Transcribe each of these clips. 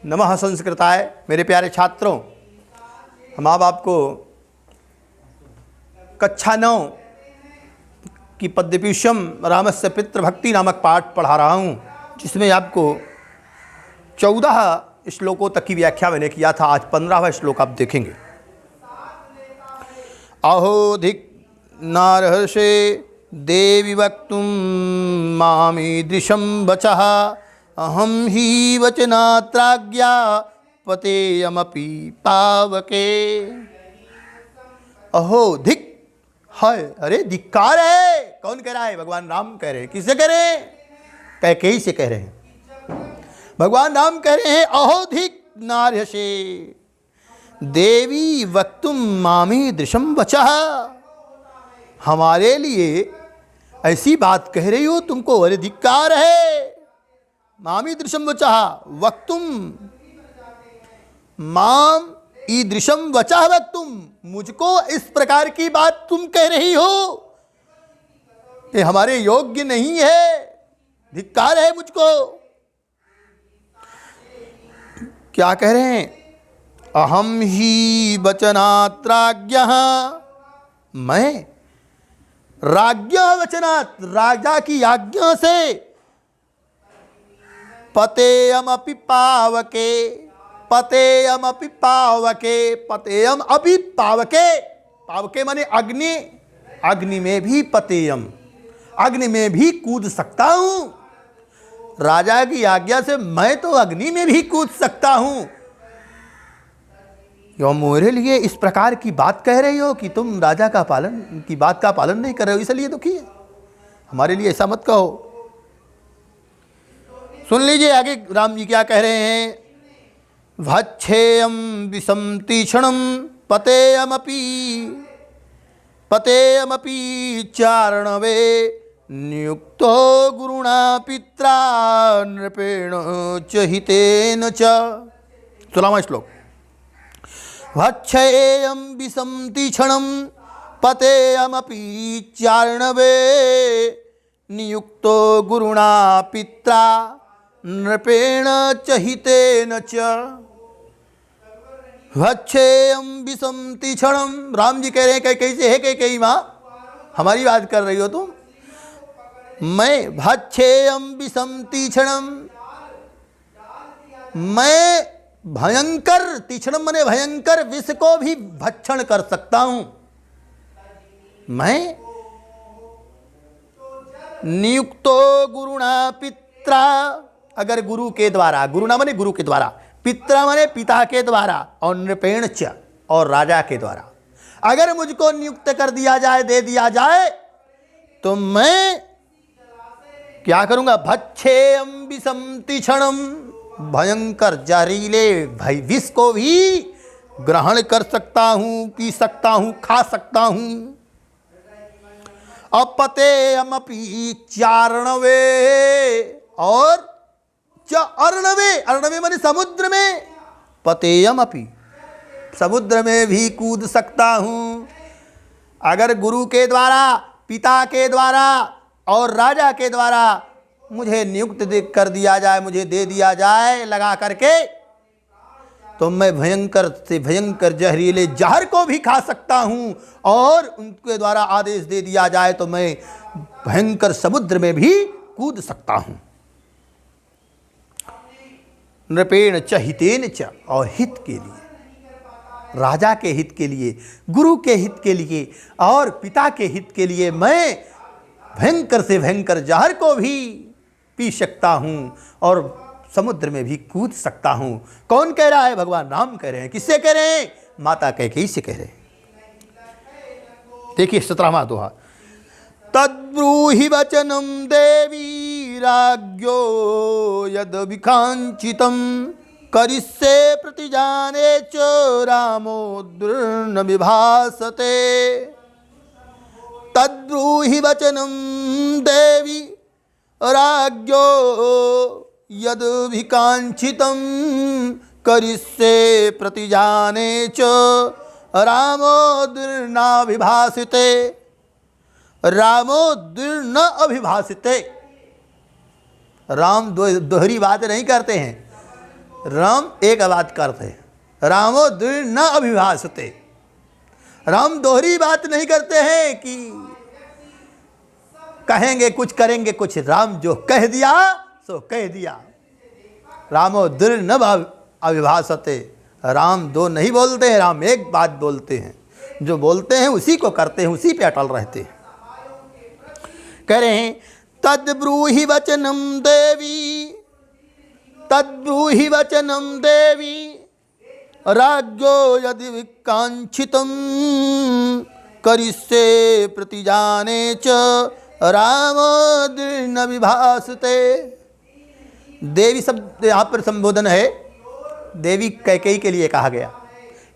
नमः संस्कृताय। मेरे प्यारे छात्रों, हम अब आपको कक्षा 9 की पद्यपीशम रामस्य पितृभक्ति नामक पाठ पढ़ा रहा हूँ, जिसमें आपको 14 श्लोकों तक की व्याख्या मैंने किया था। आज 15वां श्लोक आप देखेंगे। अहोधिक नारहर्षे देवी वक्तुं मामीदृशं वचः अहं हि वचनात्राज्ञा पतेयमपि पावके। अहोधिक है, अरे धिक्कार है। कौन कह रहा है? भगवान राम कह रहे हैं। किससे कह रहे हैं? कैकेयी से कह रहे हैं। भगवान राम कह रहे हैं अहोधिक नार्यसे देवी वक्तुम मामी दृशम वचः। हमारे लिए ऐसी बात कह रही हो तुमको, अरे धिक्कार है। मामी दृशम वचः वक्तुम माम ईदृशम वचः वक्तुम, मुझको इस प्रकार की बात तुम कह रही हो, ये हमारे योग्य नहीं है, धिक्कार है मुझको। क्या कह रहे हैं? अहम ही वचनात्राज्ञः, मैं राज्ञ वचनात्, राजा की आज्ञा से, पतेयमपि पावके, पतेयमपि पावके, पतेयम अपि पावके, पावके माने अग्नि, अग्नि में भी पतेयम, अग्नि में भी कूद सकता हूं। राजा की आज्ञा से मैं तो अग्नि में भी कूद सकता हूं। यो मेरे लिए इस प्रकार की बात कह रही हो कि तुम राजा का पालन की बात का पालन नहीं कर रहे हो, इसलिए दुखी है। हमारे लिए ऐसा मत कहो। सुन लीजिए आगे राम जी क्या कह रहे हैं। भक्षेयम विषम तीक्ष्णम पतेयमपि, पतेयमपि चारणवे नियुक्तो गुरुणा पित्रा नृपेण च हितेन च। 16वां श्लोक। भक्षेयम विषम तीक्ष्णम पतेयमपि चारणवे नियुक्तो गुरुणा पित्रा नृपेण च हितेन च। भक्षेयम विषम तीक्ष्णम, राम जी कह रहे हैं कैसे है कैकेयी माँ, हमारी बात कर रही हो तुम। मैं भक्षेयम विषम तीक्ष्णम, मैं भयंकर, तीक्ष्णम माने भयंकर, विष को भी भक्षण कर सकता हूं। मैं नियुक्तो गुरुणा पित्रा, अगर गुरु के द्वारा, गुरुना माने गुरु के द्वारा, पित्रा माने पिता के द्वारा, और नृपेण च, और राजा के द्वारा अगर मुझको नियुक्त कर दिया जाए, दे दिया जाए, तो मैं क्या करूंगा? भक्षेयम विषम तीक्ष्णम, भयंकर जहरीले भय विष को भी ग्रहण कर सकता हूं, पी सकता हूं, खा सकता हूं। अपतेयमपि चारणवे, और च अर्णवे, अर्णवे माने समुद्र में, पतेयमपि, समुद्र में भी कूद सकता हूं। अगर गुरु के द्वारा, पिता के द्वारा और राजा के द्वारा मुझे नियुक्त कर दिया जाए, मुझे दे दिया जाए लगा करके, तो मैं भयंकर से भयंकर जहरीले जहर को भी खा सकता हूं, और उनके द्वारा आदेश दे दिया जाए तो मैं भयंकर समुद्र में भी कूद सकता हूं। नृपेण च हितेन च, और हित के लिए, राजा के हित के लिए, गुरु के हित के लिए और पिता के हित के लिए मैं भयंकर से भयंकर जहर को भी पी सकता हूं, और समुद्र में भी कूद सकता हूं। कौन कह रहा है? भगवान राम कह रहे हैं। किससे कह रहे हैं? माता कैकेयी से कह रहे हैं। देखिए 17वां दोहा। तद्ब्रूहि वचनम देवी राज्ञो यद विकांचितम करिष्ये प्रतिजाने च रामो दुर्न विभासते। तद्ब्रूहि वचनम देवी राज्ञो यद विकांचितम करिष्ये प्रतिजाने च रामो दुर्न विभासिते। रामो दुर्न अभिभासिते। राम दोहरी बात नहीं करते हैं। राम एक बात करते, रामो द्वि न अभिभाषते। राम दोहरी बात नहीं करते हैं कि कहेंगे कुछ करेंगे कुछ, राम जो कह दिया सो कह दिया। रामो द्वि न अभिभाषते, राम दो नहीं बोलते हैं, राम एक बात बोलते हैं, जो बोलते हैं उसी को करते हैं, उसी पे अटल रहते हैं। कह रहे हैं तद्ब्रूहि वचनम देवी, तद्ब्रूहि वचनम देवी, राज्ञो यदि विकांक्षितम करिष्ये प्रतिजाने च राम न विभासते। देवी शब्द यहाँ पर संबोधन है, देवी कैकेयी के लिए कहा गया।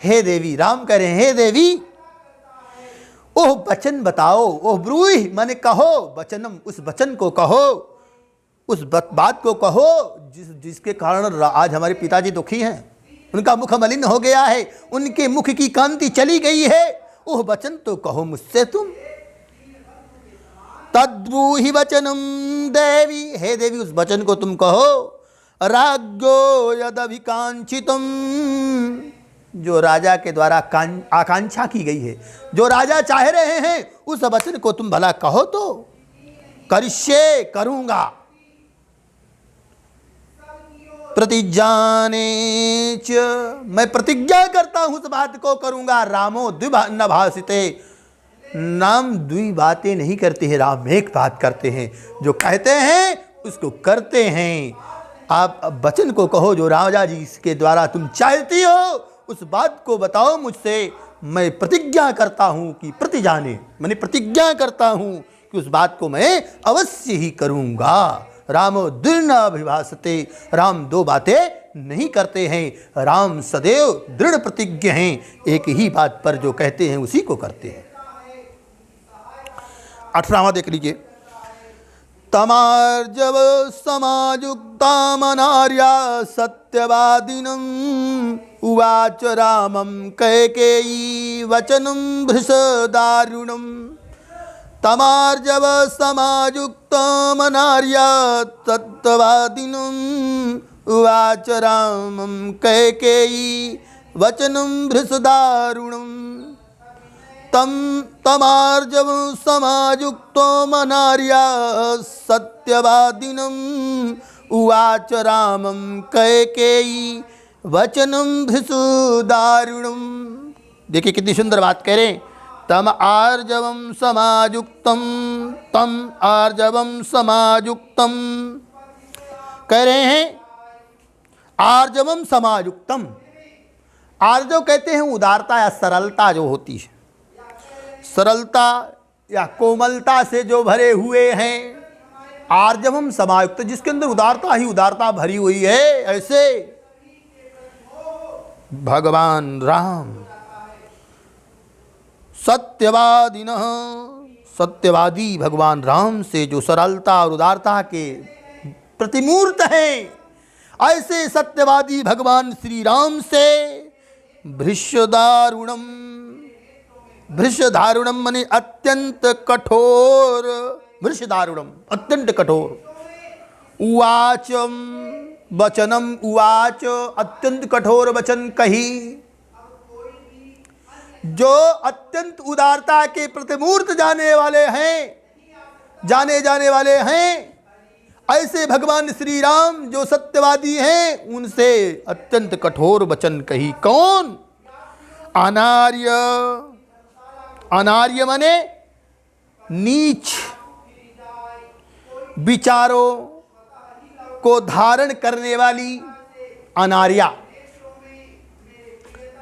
हे देवी, राम कह रहे हैं हे देवी, ओह वचन बताओ, ओह ब्रूहि माने कहो, वचनम उस वचन को कहो, उस बात को कहो जिसके कारण आज हमारे पिताजी दुखी हैं, उनका मुख मलिन हो गया है, उनके मुख की कांति चली गई है, ओह वचन तो कहो मुझसे तुम। तद्ब्रूहि वचनम देवी, हे देवी उस वचन को तुम कहो। राज्ञो यदभिकांक्षितम, जो राजा के द्वारा आकांक्षा की गई है, जो राजा चाह रहे हैं, उस वचन को तुम भला कहो तो। करिष्ये करूंगा, प्रतिज्ञाने च मैं प्रतिज्ञा करता हूं उस बात को करूंगा। रामो द्वि न भाषिते, नाम द्वि बातें नहीं करते हैं, राम एक बात करते हैं, जो कहते हैं उसको करते हैं। आप वचन को कहो जो राजा जी के द्वारा तुम चाहती हो, उस बात को बताओ मुझसे, मैं प्रतिज्ञा करता हूं कि प्रतिजाने, मैंने प्रतिज्ञा करता हूं कि उस बात को मैं अवश्य ही करूंगा। रामो द्वि न अभिभाषते, राम दो बातें नहीं करते हैं, राम सदैव दृढ़ प्रतिज्ञ हैं, एक ही बात पर जो कहते हैं उसी को करते हैं। 18वां देख लीजिए। तमार्जव समायुक्ता मनार्या सत्यवादिनम उवाच रामम कैकेयी वचनम भृशदारुणम। तमार्जव समायुक्ता मनार्या सत्यवादिनम उवाच रामम कैकेयी वचनम भृशदारुणम। तमार्जव समायुक्तो मनार्या सत्यवादिनम उवाच रामम कैकेयी वचनम भृशदारुणम। देखिए कितनी सुंदर बात कह रहे हैं। तम आर्जवम समायुक्तम, तम आर्जवम समायुक्तम, कह रहे हैं आर्जवम समायुक्तम। आर्जव कहते हैं उदारता या सरलता जो होती है, सरलता या कोमलता से जो भरे हुए हैं। आर्जवम समायुक्त, जिसके अंदर उदारता ही उदारता भरी हुई है, ऐसे भगवान राम। सत्यवादिनः, सत्यवादी भगवान राम से जो सरलता और उदारता के प्रतिमूर्त हैं, ऐसे सत्यवादी भगवान श्री राम से भृशदारुणम, भृशदारुणम माने अत्यंत कठोर, भृशदारुणम अत्यंत कठोर। उवाचम वचनम, उवाच अत्यंत कठोर वचन कही। जो अत्यंत उदारता के प्रतिमूर्त जाने वाले हैं, जाने जाने वाले हैं, ऐसे भगवान श्री राम जो सत्यवादी हैं, उनसे अत्यंत कठोर वचन कही। कौन? अनार्य, अनार्य माने नीच विचारों को धारण करने वाली अनार्या।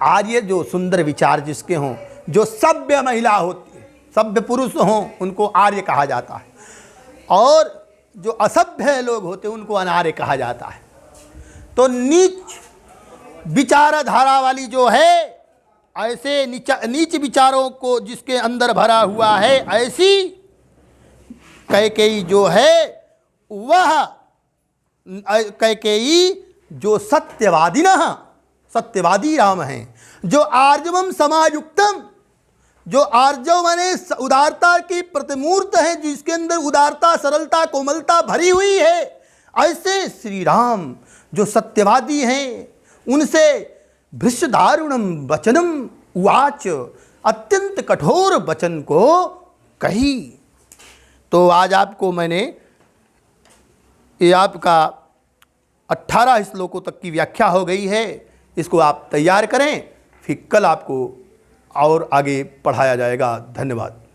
आर्य जो सुंदर विचार जिसके हों, जो सभ्य महिला होती है, सभ्य पुरुष हों, उनको आर्य कहा जाता है, और जो असभ्य लोग होते हैं उनको अनार्य कहा जाता है। तो नीच विचारधारा वाली जो है, ऐसे नीच विचारों को जिसके अंदर भरा हुआ है, ऐसी कैकेयी जो है, वह कैकेयी जो सत्यवादिनः, सत्यवादी राम हैं, जो आर्जवम समायुक्तम, जो आर्जव माने उदारता की प्रतिमूर्त है, जिसके अंदर उदारता, सरलता, कोमलता भरी हुई है, ऐसे श्री राम जो सत्यवादी हैं उनसे भृशदारुणम वचनम उवाच, अत्यंत कठोर वचन को कही। तो आज आपको मैंने ये आपका 18 श्लोकों तक की व्याख्या हो गई है। इसको आप तैयार करें, फिर कल आपको और आगे पढ़ाया जाएगा। धन्यवाद।